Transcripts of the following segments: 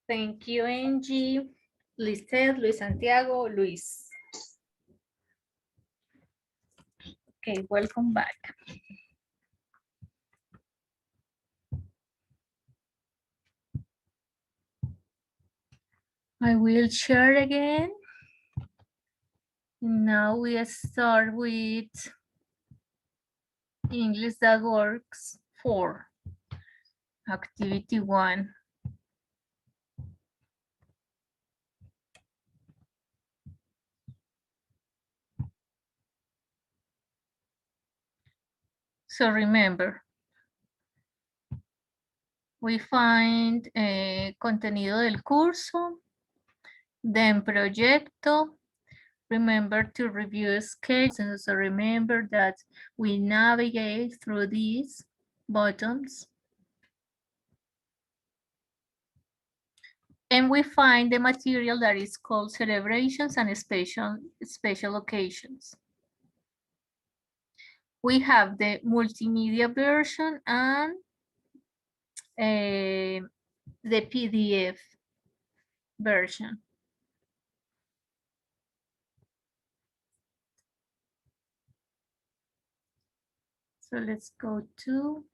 Thank you, Angie. Lisette, Luis Santiago, Luis. Okay, welcome back. I will share again. Now we start with English that works 4. Activity 1. So remember, we find contenido del curso, then proyecto. Remember to review sketches, and so remember that we navigate through these buttons. And we find the material that is called celebrations and special occasions. We have the multimedia version and the PDF version. So let's go to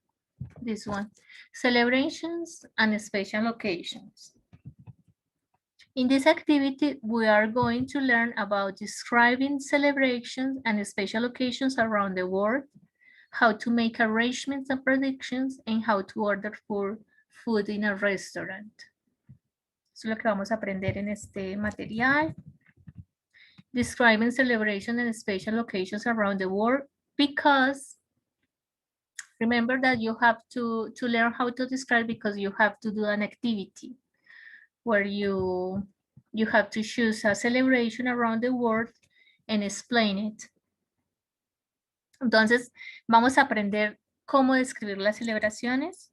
this one, celebrations and special occasions. In this activity, we are going to learn about describing celebrations and special occasions around the world, how to make arrangements and predictions, and how to order food in a restaurant. Eso es lo que vamos a aprender en este material. Describing celebrations and special occasions around the world, because remember that you have to learn how to describe, because you have to do an activity where you have to choose a celebration around the world and explain it. Entonces, vamos a aprender cómo describir las celebraciones,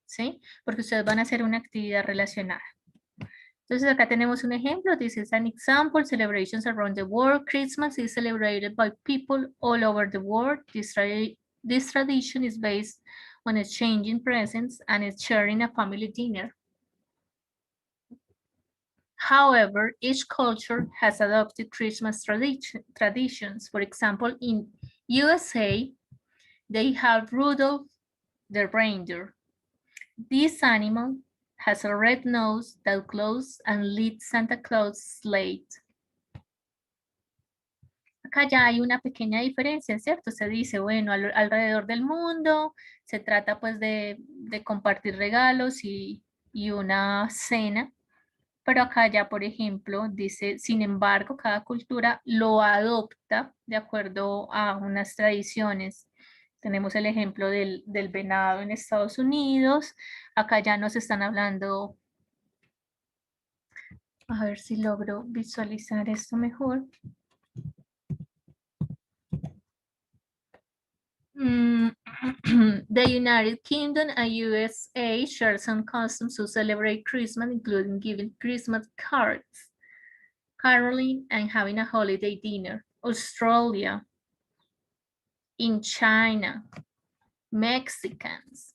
¿sí? Porque ustedes van a hacer una actividad relacionada. Entonces, acá tenemos un ejemplo. This is an example. Celebrations around the world. Christmas is celebrated by people all over the world. This tradition is based on exchanging presents and sharing a family dinner. However, each culture has adopted Christmas traditions. For example, in USA, they have Rudolph the reindeer. This animal has a red nose that glows and leads Santa Claus' sleigh. Acá ya hay una pequeña diferencia, ¿cierto? Se dice, bueno, alrededor del mundo se trata pues de compartir regalos y una cena. Pero acá ya, por ejemplo, dice, sin embargo, cada cultura lo adopta de acuerdo a unas tradiciones. Tenemos el ejemplo del venado en Estados Unidos. Acá ya nos están hablando. A ver si logro visualizar esto mejor. The United Kingdom and USA share some customs to celebrate Christmas, including giving Christmas cards, caroling, and having a holiday dinner. Australia, in China, Mexicans.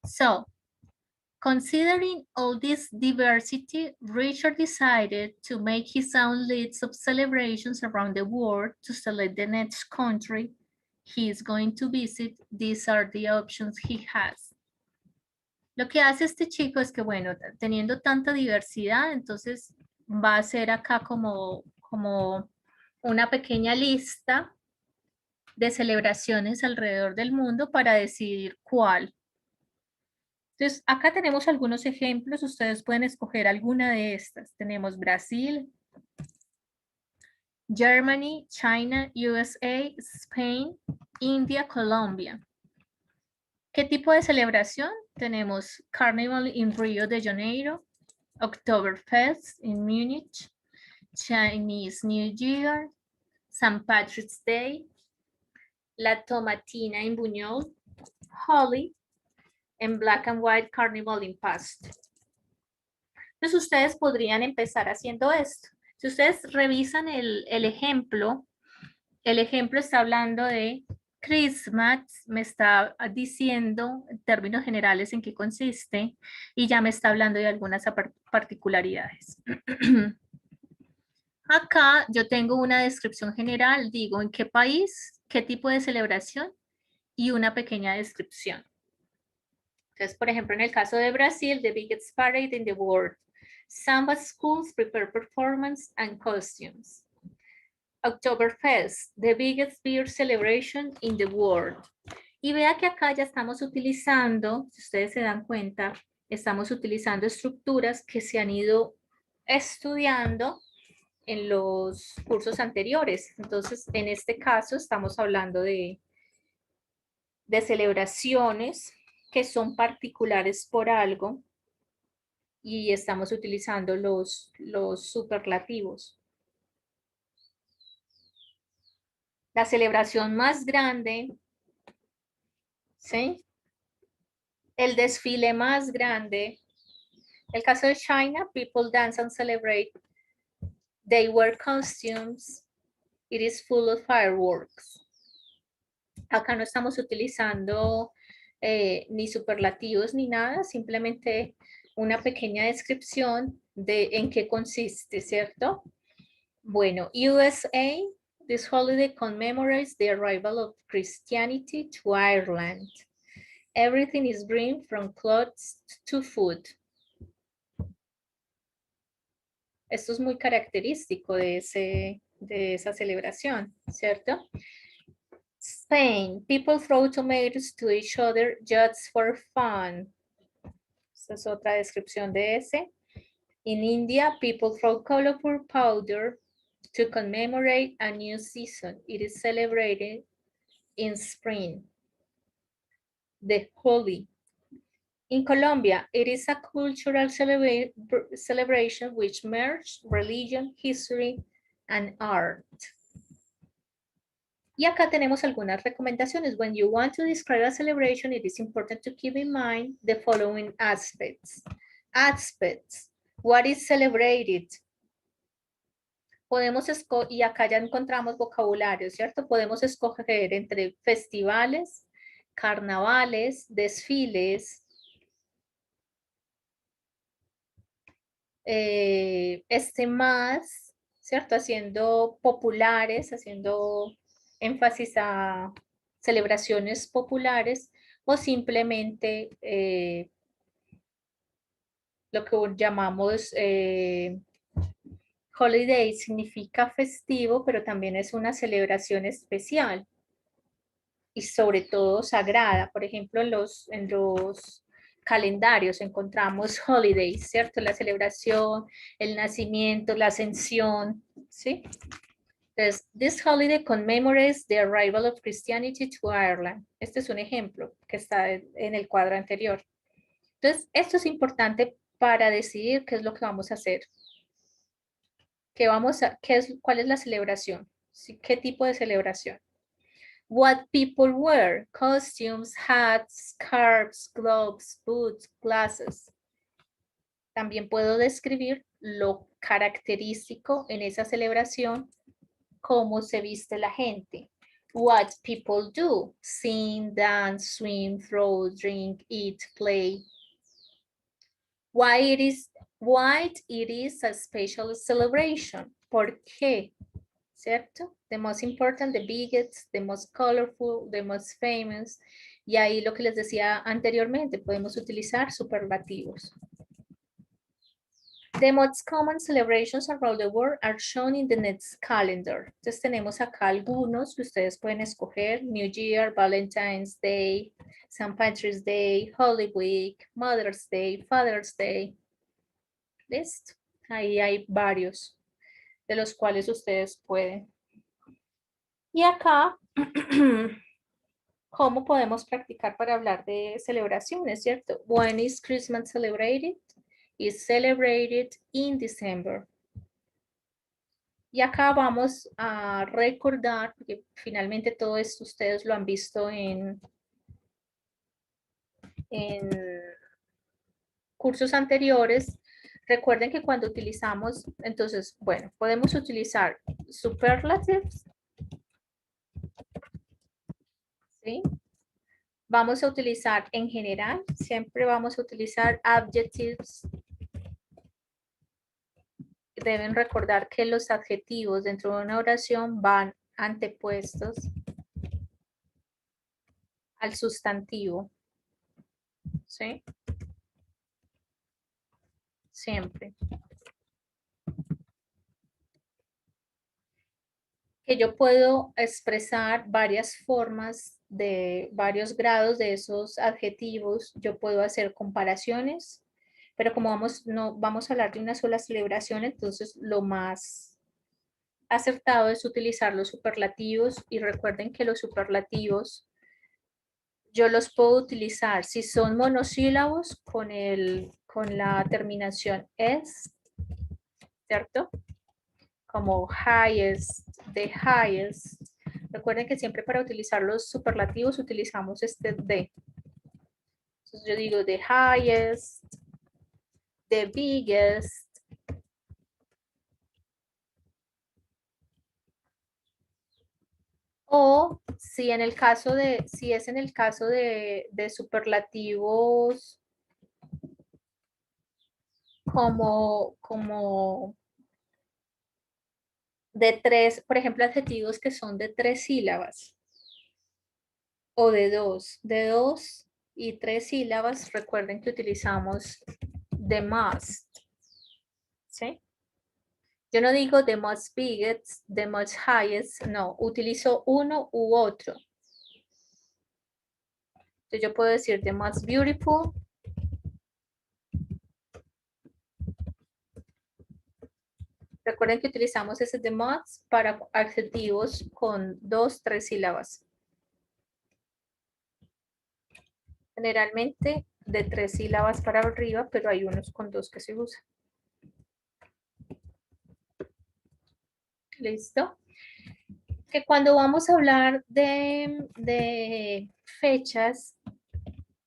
So, considering all this diversity, Richard decided to make his own list of celebrations around the world to select the next country he is going to visit. These are the options he has. Lo que hace este chico es que, bueno, teniendo tanta diversidad, entonces va a hacer acá como una pequeña lista de celebraciones alrededor del mundo para decidir cuál. Entonces, acá tenemos algunos ejemplos. Ustedes pueden escoger alguna de estas. Tenemos Brasil, Germany, China, USA, Spain, India, Colombia. ¿Qué tipo de celebración? Tenemos Carnival in Rio de Janeiro, Oktoberfest in Munich, Chinese New Year, St. Patrick's Day, La Tomatina in Buñol, Holi, en Black and White Carnival in Past. Entonces ustedes podrían empezar haciendo esto. Si ustedes revisan el ejemplo está hablando de Christmas me está diciendo en términos generales en qué consiste y ya me está hablando de algunas particularidades. Acá yo tengo una descripción general, digo en qué país, qué tipo de celebración y una pequeña descripción. Entonces, por ejemplo, en el caso de Brasil, the biggest parade in the world. Samba schools prepare performance and costumes. Oktoberfest, the biggest beer celebration in the world. Y vea que acá ya estamos utilizando, si ustedes se dan cuenta, estamos utilizando estructuras que se han ido estudiando en los cursos anteriores. Entonces, en este caso, estamos hablando de celebraciones que son particulares por algo y estamos utilizando los superlativos. La celebración más grande, ¿sí? El desfile más grande. El caso de China, people dance and celebrate. They wear costumes. It is full of fireworks. Acá no estamos utilizando ni superlativos ni nada, simplemente una pequeña descripción de en qué consiste, ¿cierto? Bueno, USA, this holiday commemorates the arrival of Christianity to Ireland. Everything is green from clothes to food. Esto es muy característico de esa celebración, ¿cierto? Spain, people throw tomatoes to each other just for fun. Esta es otra descripción de ese. In India, people throw colorful powder to commemorate a new season. It is celebrated in spring. The Holi. In Colombia, it is a cultural celebration which merges religion, history, and art. Y acá tenemos algunas recomendaciones. When you want to describe a celebration, it is important to keep in mind the following aspects. Aspects. What is celebrated? Podemos escoger, y acá ya encontramos vocabulario, ¿cierto? Podemos escoger entre festivales, carnavales, desfiles, más, ¿cierto? Haciendo populares, haciendo énfasis a celebraciones populares o simplemente lo que llamamos holiday significa festivo, pero también es una celebración especial y sobre todo sagrada. Por ejemplo, en los calendarios encontramos holidays, ¿cierto? La celebración, el nacimiento, la ascensión, ¿sí? Entonces, this holiday commemorates the arrival of Christianity to Ireland. Este es un ejemplo que está en el cuadro anterior. Entonces, esto es importante para decidir qué es lo que vamos a hacer. ¿Cuál es la celebración? ¿Sí? ¿Qué tipo de celebración? What people wear, costumes, hats, scarves, gloves, boots, glasses. También puedo describir lo característico en esa celebración, cómo se viste la gente. What people do, sing, dance, swim, throw, drink, eat, play. Why it is a special celebration. ¿Por qué? ¿Cierto? The most important, the biggest, the most colorful, the most famous. Y ahí lo que les decía anteriormente, podemos utilizar superlativos. The most common celebrations around the world are shown in the next calendar. Entonces tenemos acá algunos que ustedes pueden escoger. New Year, Valentine's Day, St. Patrick's Day, Holy Week, Mother's Day, Father's Day. ¿Listo? Ahí hay varios de los cuales ustedes pueden. Y acá, ¿cómo podemos practicar para hablar de celebraciones, cierto? When is Christmas celebrated? Is celebrated in December. Y acá vamos a recordar, porque finalmente todo esto ustedes lo han visto en cursos anteriores. Recuerden que cuando utilizamos, entonces, bueno, podemos utilizar superlatives ¿sí? Vamos a utilizar en general, siempre vamos a utilizar adjectives. Deben recordar que los adjetivos dentro de una oración van antepuestos al sustantivo, ¿sí? Siempre. Que yo puedo expresar varias formas de varios grados de esos adjetivos. Yo puedo hacer comparaciones, pero como no vamos a hablar de una sola celebración, entonces lo más acertado es utilizar los superlativos y recuerden que los superlativos yo los puedo utilizar si son monosílabos con la terminación es, ¿cierto? Como highest, the highest. Recuerden que siempre para utilizar los superlativos utilizamos este de. Entonces yo digo the highest, the biggest. O si en el caso de, si es en el caso de superlativos como de tres, por ejemplo, adjetivos que son de 3 sílabas o de dos y 3 sílabas, recuerden que utilizamos the must, ¿sí? Yo no digo the most biggest, the most highest, no, utilizo uno u otro. Entonces yo puedo decir the most beautiful, recuerden que utilizamos ese the most para adjetivos con 2, 3 sílabas. Generalmente de 3 sílabas para arriba, pero hay unos con 2 que se usan. ¿Listo? Que cuando vamos a hablar de fechas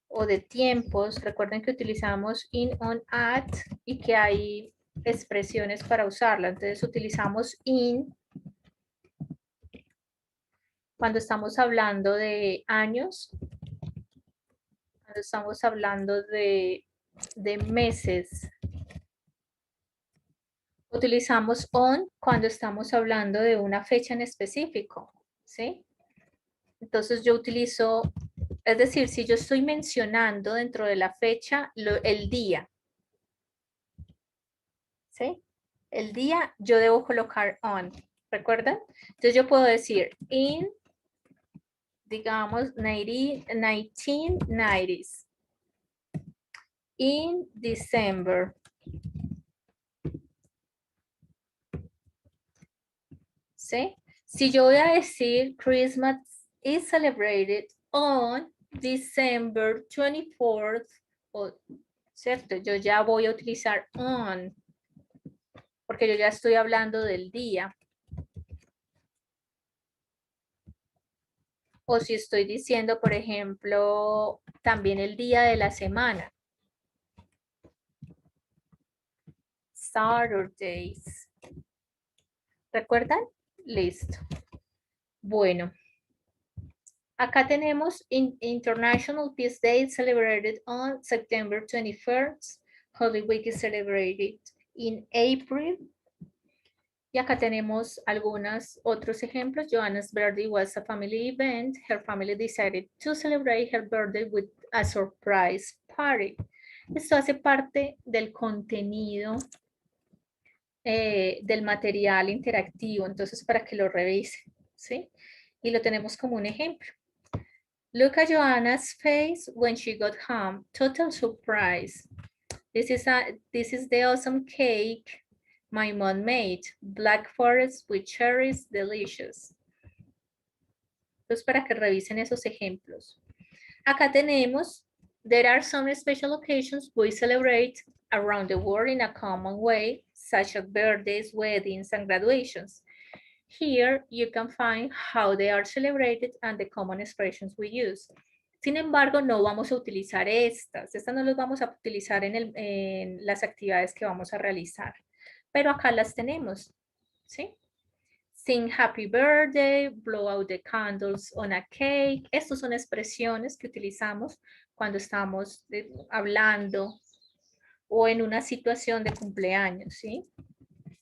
o de tiempos, recuerden que utilizamos in, on, at y que hay expresiones para usarla. Entonces utilizamos in cuando estamos hablando de años, cuando estamos hablando de meses. Utilizamos on cuando estamos hablando de una fecha en específico, ¿sí? Entonces yo utilizo, es decir, si yo estoy mencionando dentro de la fecha el día, ¿sí? El día yo debo colocar on, ¿recuerdan? Entonces yo puedo decir in, digamos, 1990s, in December. ¿Sí? Si yo voy a decir Christmas is celebrated on December 24th, ¿cierto? Yo ya voy a utilizar on, porque yo ya estoy hablando del día. O si estoy diciendo, por ejemplo, también el día de la semana. Saturdays. ¿Recuerdan? Listo. Bueno. Acá tenemos International Peace Day celebrated on September 21st. Holy Week is celebrated in April. Y acá tenemos algunos otros ejemplos. Joanna's birthday was a family event. Her family decided to celebrate her birthday with a surprise party. Esto hace parte del contenido del material interactivo, entonces para que lo revisen, ¿sí? Y lo tenemos como un ejemplo. Look at Joanna's face when she got home. Total surprise. This is the awesome cake my mom made. Black forest with cherries, delicious. Entonces, para que revisen esos ejemplos. Acá tenemos, there are some special occasions we celebrate around the world in a common way, such as birthdays, weddings, and graduations. Here you can find how they are celebrated and the common expressions we use. Sin embargo, no vamos a utilizar estas no las vamos a utilizar en las actividades que vamos a realizar, pero acá las tenemos, ¿sí? Sing happy birthday, blow out the candles on a cake. Estas son expresiones que utilizamos cuando estamos hablando o en una situación de cumpleaños, ¿sí?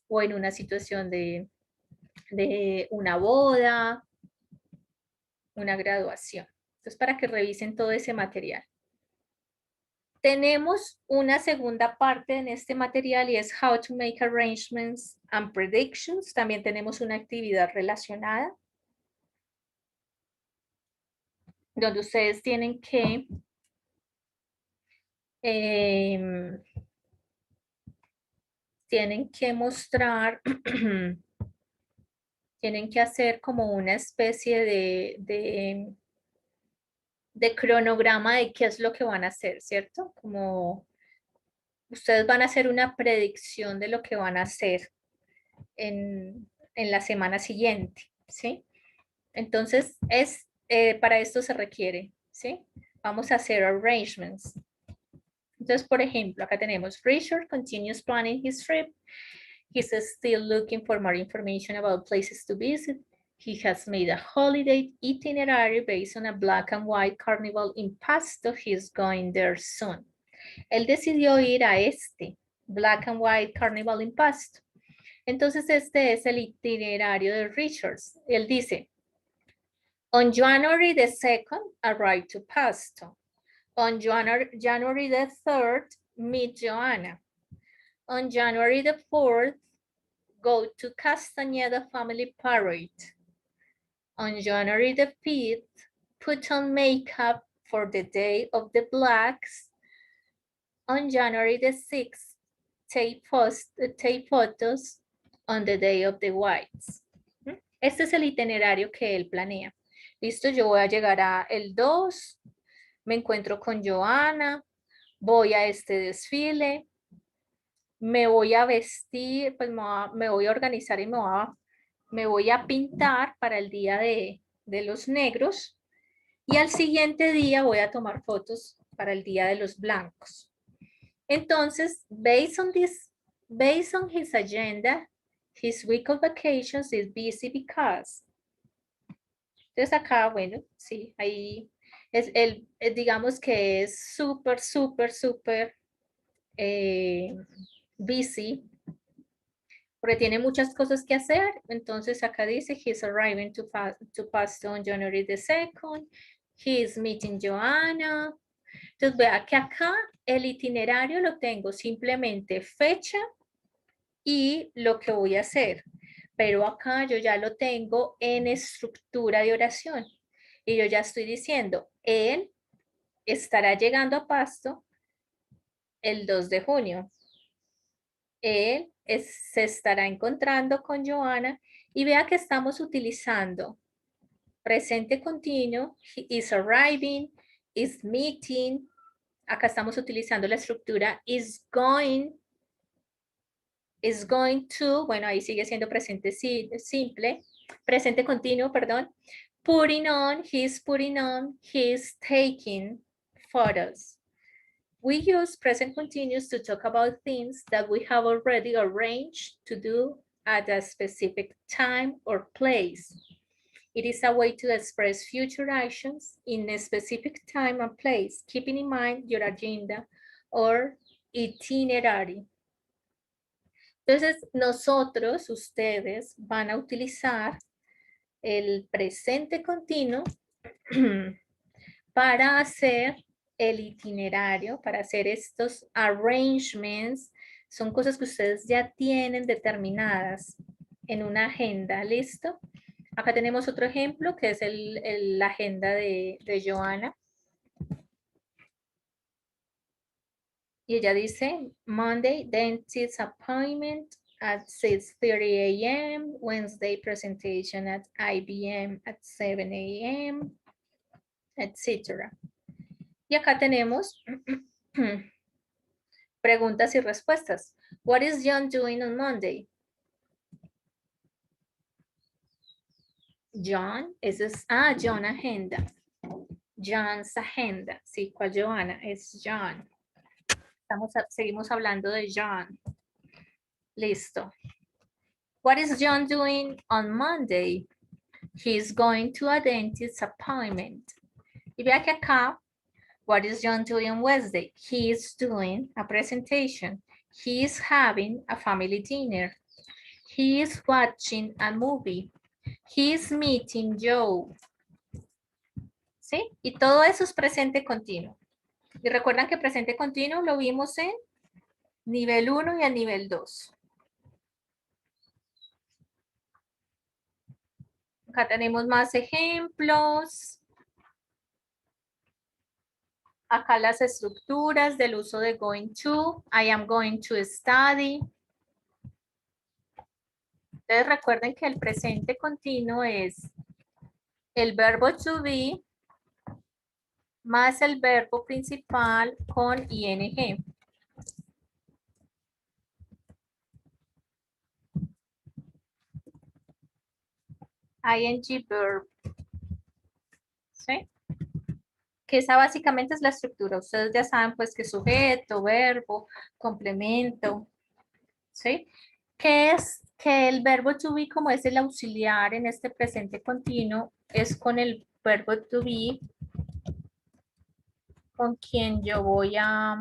O en una situación de una boda, una graduación. Entonces, para que revisen todo ese material. Tenemos una segunda parte en este material y es How to make arrangements and predictions. También tenemos una actividad relacionada donde ustedes tienen que mostrar, tienen que hacer como una especie de cronograma de qué es lo que van a hacer, ¿cierto? Como ustedes van a hacer una predicción de lo que van a hacer en la semana siguiente, ¿sí? Entonces, para esto se requiere, ¿sí? Vamos a hacer arrangements. Entonces, por ejemplo, acá tenemos Richard continues planning his trip. He's still looking for more information about places to visit. He has made a holiday itinerary based on a black and white carnival in Pasto. He's going there soon. Él decidió ir a este Black and White Carnival in Pasto. Entonces este es el itinerario de Richards. Él dice, on January the 2nd, arrive to Pasto. On January the 3rd, meet Joanna. On January the 4th, go to Castañeda Family Parade. On January the 5th, put on makeup for the Day of the Blacks. On January the 6th, take photos on the Day of the Whites. Este es el itinerario que él planea. Listo, yo voy a llegar a el 2, me encuentro con Joana, voy a este desfile, me voy a vestir, pues me voy a organizar y me voy a pintar para el día de los negros y al siguiente día voy a tomar fotos para el día de los blancos. Entonces, based on his agenda, his week of vacations is busy because. Entonces acá, bueno, sí, ahí es digamos que es súper, súper, súper busy, porque tiene muchas cosas que hacer. Entonces acá dice, he's arriving to Pasto on January the 2nd. He's meeting Joanna. Entonces vea que acá el itinerario lo tengo simplemente fecha y lo que voy a hacer. Pero acá yo ya lo tengo en estructura de oración. Y yo ya estoy diciendo, él estará llegando a Pasto el 2 de junio. Él se estará encontrando con Joana y vea que estamos utilizando presente continuo, he is arriving, is meeting. Acá estamos utilizando la estructura is going to, bueno, ahí sigue siendo presente simple, presente continuo, perdón. Putting on, he's taking photos. We use present continuous to talk about things that we have already arranged to do at a specific time or place. It is a way to express future actions in a specific time and place, keeping in mind your agenda or itinerary. Entonces, nosotros, ustedes, van a utilizar el presente continuo para hacer el itinerario, para hacer estos arrangements. Son cosas que ustedes ya tienen determinadas en una agenda, ¿listo? Acá tenemos otro ejemplo que es la agenda de Joana. Y ella dice, Monday, dentist appointment at 6:30 a.m., Wednesday presentation at IBM at 7 a.m., etc. Y acá tenemos preguntas y respuestas. What is John doing on Monday? John, John agenda. John's agenda. Sí, ¿cuál Joana? Es John. Seguimos hablando de John. Listo. What is John doing on Monday? He's going to a dentist appointment. Y vea que acá, what is John doing on Wednesday? He is doing a presentation. He is having a family dinner. He is watching a movie. He is meeting Joe. ¿Sí? Y todo eso es presente continuo. Y recuerdan que presente continuo lo vimos en nivel 1 y el nivel 2. Acá tenemos más ejemplos. Acá las estructuras del uso de going to. I am going to study. Entonces recuerden que el presente continuo es el verbo to be más el verbo principal con ing. ING verb. ¿Sí? Que esa básicamente es la estructura. Ustedes ya saben pues que sujeto, verbo, complemento. ¿Sí? Que es que el verbo to be, como es el auxiliar en este presente continuo, es con el verbo to be con quien yo voy a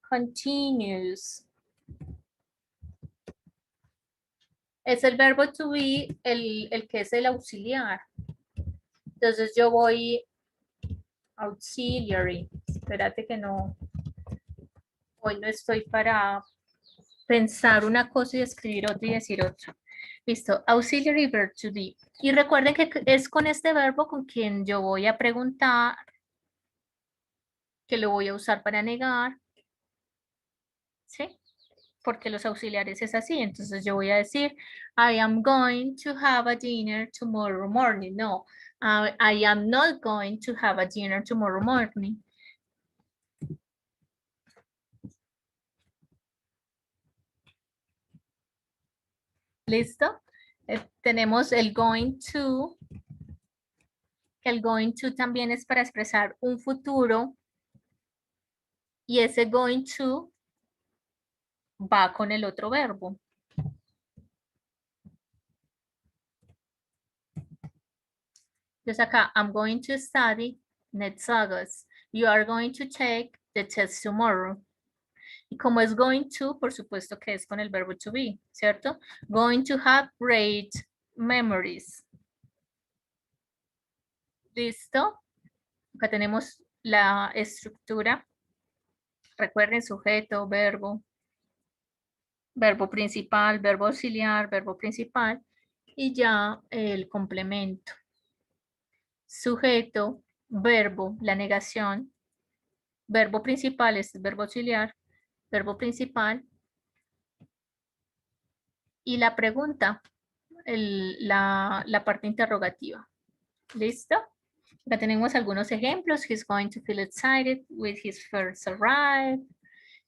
continuous. Es el verbo to be el que es el auxiliar. Entonces yo voy auxiliary. Espérate que no, hoy no estoy para pensar una cosa y escribir otra y decir otra. Listo, auxiliary verb to be. Y recuerden que es con este verbo con quien yo voy a preguntar, que lo voy a usar para negar, ¿sí? Porque los auxiliares es así. Entonces yo voy a decir, I am going to have a dinner tomorrow morning. No, I am not going to have a dinner tomorrow morning. ¿Listo? Tenemos el going to, que el going to también es para expresar un futuro y ese going to va con el otro verbo. Entonces acá, I'm going to study next August. You are going to take the test tomorrow. Y como es going to, por supuesto que es con el verbo to be, ¿cierto? Going to have great memories. ¿Listo? Acá tenemos la estructura. Recuerden sujeto, verbo, verbo principal, verbo auxiliar, verbo principal y ya el complemento. Sujeto, verbo, la negación, verbo principal es el verbo auxiliar, verbo principal y la pregunta, la parte interrogativa. ¿Listo? Acá tenemos algunos ejemplos. He's going to feel excited with his first arrival.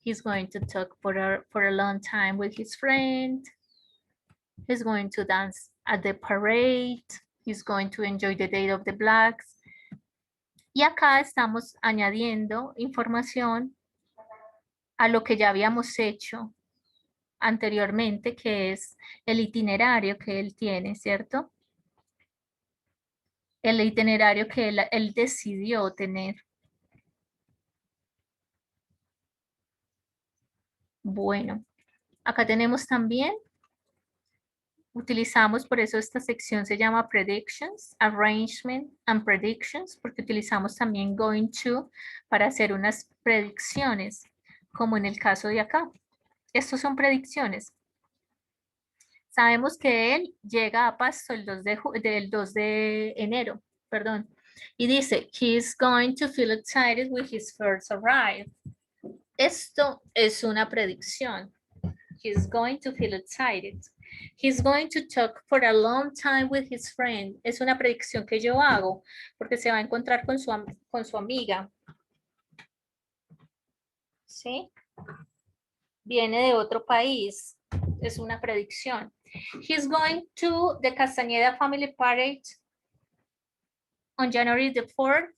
He's going to talk for a long time with his friend. He's going to dance at the parade. He's going to enjoy the Day of the Blacks. Y acá estamos añadiendo información a lo que ya habíamos hecho anteriormente, que es el itinerario que él tiene, ¿cierto? El itinerario que él decidió tener. Bueno, acá tenemos también, utilizamos, por eso esta sección se llama Predictions, Arrangement and Predictions, porque utilizamos también Going to para hacer unas predicciones, como en el caso de acá. Estos son predicciones. Sabemos que él llega a Pasto el 2 de enero, perdón, y dice, he's going to feel excited with his first arrival. Esto es una predicción. He's going to feel excited. He's going to talk for a long time with his friend. Es una predicción que yo hago porque se va a encontrar con su amiga. ¿Sí? Viene de otro país. Es una predicción. He's going to the Castañeda Family Parade on January the 4th.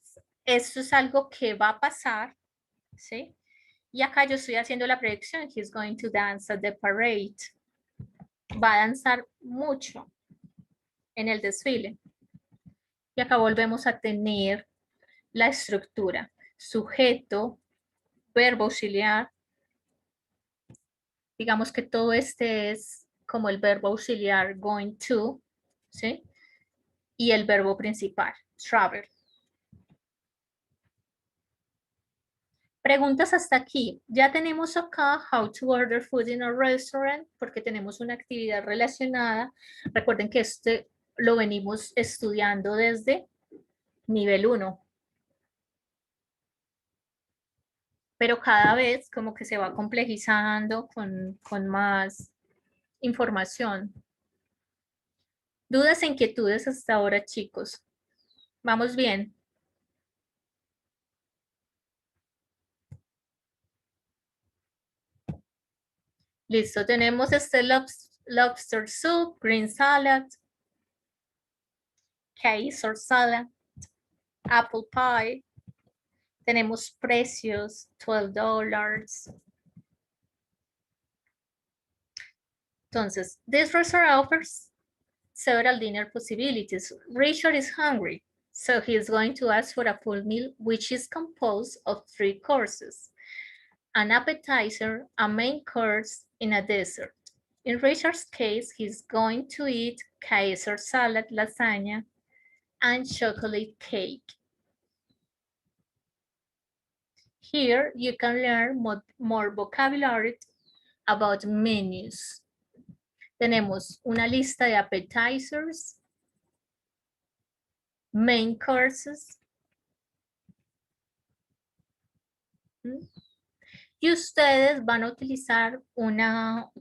Esto es algo que va a pasar. ¿Sí? Y acá yo estoy haciendo la predicción. He's going to dance at the parade. va a danzar mucho en el desfile. Y acá volvemos a tener la estructura. Sujeto, verbo auxiliar. Digamos que todo este es como el verbo auxiliar going to, ¿sí? Y el verbo principal, travel. Preguntas hasta aquí. Ya tenemos acá how to order food in a restaurant porque tenemos una actividad relacionada. Recuerden que este lo venimos estudiando desde nivel 1. Pero cada vez como que se va complejizando con más información. ¿Dudas e inquietudes hasta ahora, chicos? ¿Vamos bien? Listo, tenemos este lobster soup, green salad, Caesar salad, apple pie. Tenemos precios, $12. Entonces, this restaurant offers several dinner possibilities. Richard is hungry, so he is going to ask for a full meal, which is composed of 3 courses, an appetizer, a main course, and a dessert. In Richard's case, he's going to eat Caesar salad, lasagna, and chocolate cake. Here, you can learn more vocabulary about menus. Tenemos una lista de appetizers, main courses, y ustedes van a utilizar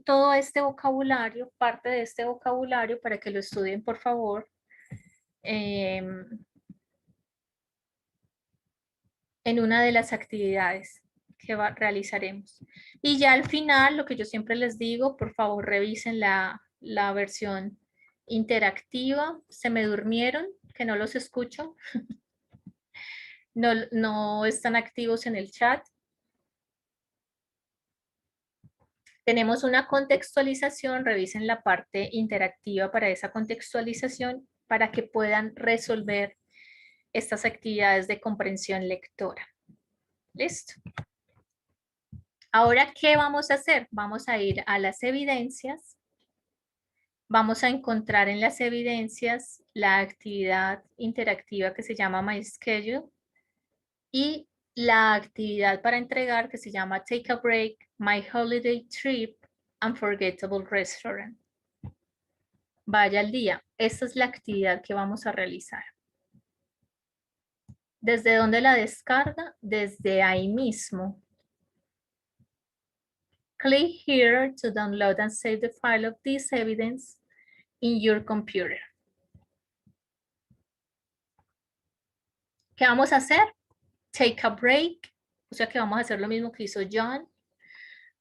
todo este vocabulario, parte de este vocabulario, para que lo estudien, por favor, en una de las actividades que realizaremos. Y ya al final, lo que yo siempre les digo, por favor, revisen la versión interactiva. Se me durmieron, que no los escucho. No están activos en el chat. Tenemos una contextualización, revisen la parte interactiva para esa contextualización para que puedan resolver estas actividades de comprensión lectora. ¿Listo? Ahora, ¿qué vamos a hacer? Vamos a ir a las evidencias. Vamos a encontrar en las evidencias la actividad interactiva que se llama My Schedule y la actividad para entregar que se llama Take a Break, My Holiday Trip, Unforgettable Restaurant. Vaya al día. Esta es la actividad que vamos a realizar. ¿Desde dónde la descarga? Desde ahí mismo. Click here to download and save the file of this evidence in your computer. ¿Qué vamos a hacer? Take a break. O sea que vamos a hacer lo mismo que hizo John.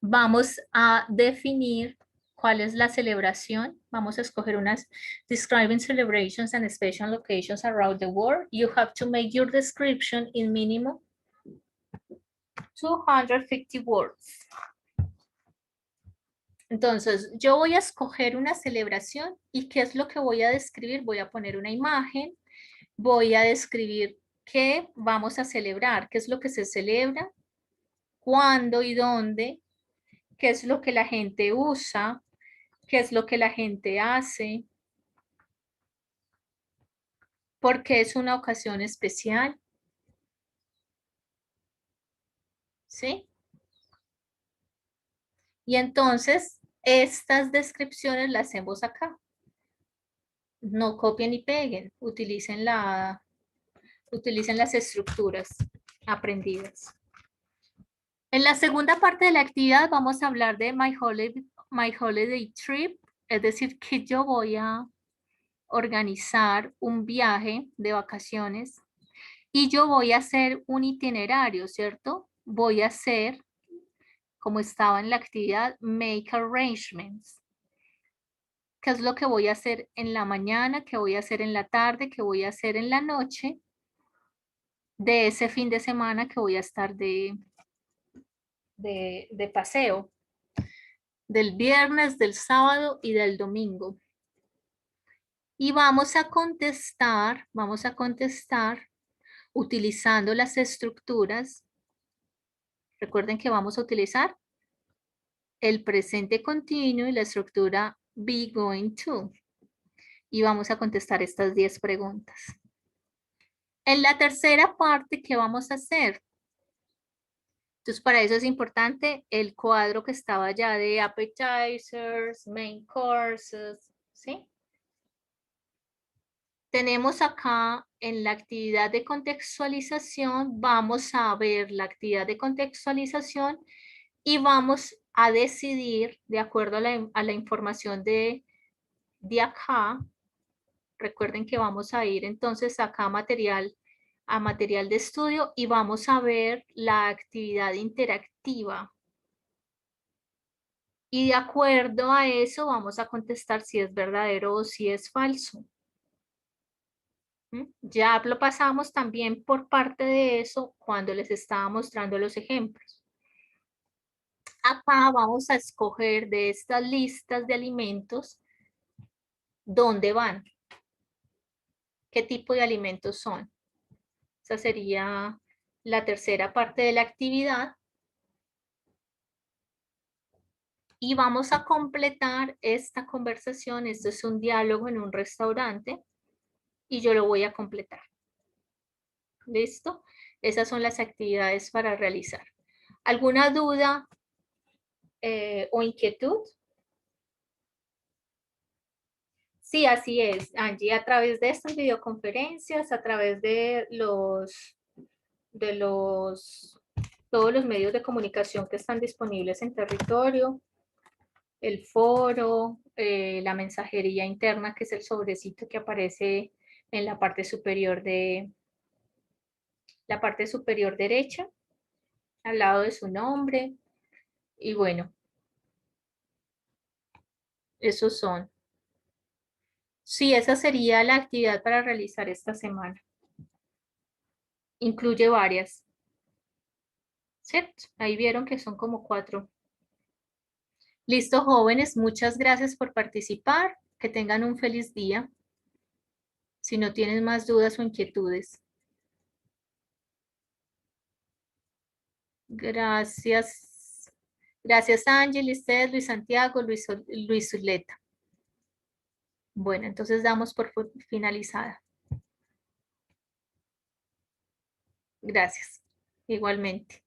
Vamos a definir cuál es la celebración. Vamos a escoger unas describing celebrations and special occasions around the world. You have to make your description in minimum 250 words. Entonces, yo voy a escoger una celebración y ¿qué es lo que voy a describir? Voy a poner una imagen, voy a describir qué vamos a celebrar, qué es lo que se celebra, cuándo y dónde, qué es lo que la gente usa, qué es lo que la gente hace, por qué es una ocasión especial. ¿Sí? Y entonces, estas descripciones las hacemos acá. No copien y peguen, utilicen las estructuras aprendidas. En la segunda parte de la actividad vamos a hablar de My Holiday Trip, es decir, que yo voy a organizar un viaje de vacaciones y yo voy a hacer un itinerario, ¿cierto? Voy a hacer, como estaba en la actividad, make arrangements. ¿Qué es lo que voy a hacer en la mañana? ¿Qué voy a hacer en la tarde? ¿Qué voy a hacer en la noche? De ese fin de semana que voy a estar de paseo. del viernes, del sábado y del domingo. Y vamos a contestar utilizando las estructuras. Recuerden que vamos a utilizar el presente continuo y la estructura be going to. Y vamos a contestar estas 10 preguntas. En la tercera parte, ¿qué vamos a hacer? Entonces, para eso es importante el cuadro que estaba ya de appetizers, main courses, ¿sí? Tenemos acá en la actividad de contextualización, vamos a ver la actividad de contextualización y vamos a decidir, de acuerdo a la información de acá, recuerden que vamos a ir entonces acá a material de estudio y vamos a ver la actividad interactiva. Y de acuerdo a eso vamos a contestar si es verdadero o si es falso. Ya lo pasamos también por parte de eso cuando les estaba mostrando los ejemplos. Acá vamos a escoger de estas listas de alimentos dónde van, qué tipo de alimentos son. Esa sería la tercera parte de la actividad. Y vamos a completar esta conversación. Esto es un diálogo en un restaurante y yo lo voy a completar. ¿Listo? Esas son las actividades para realizar. ¿Alguna duda o inquietud? Sí, así es, Angie, a través de estas videoconferencias, a través de todos los medios de comunicación que están disponibles en territorio, el foro, la mensajería interna, que es el sobrecito que aparece en la parte superior derecha, al lado de su nombre, y bueno, esos son. Sí, esa sería la actividad para realizar esta semana. Incluye varias. ¿Cierto? Ahí vieron que son como 4. Listo, jóvenes, muchas gracias por participar. Que tengan un feliz día. Si no tienen más dudas o inquietudes. Gracias. Gracias, Ángel, Lisset, Luis Santiago, Luis Zuleta. Bueno, entonces damos por finalizada. Gracias. Igualmente.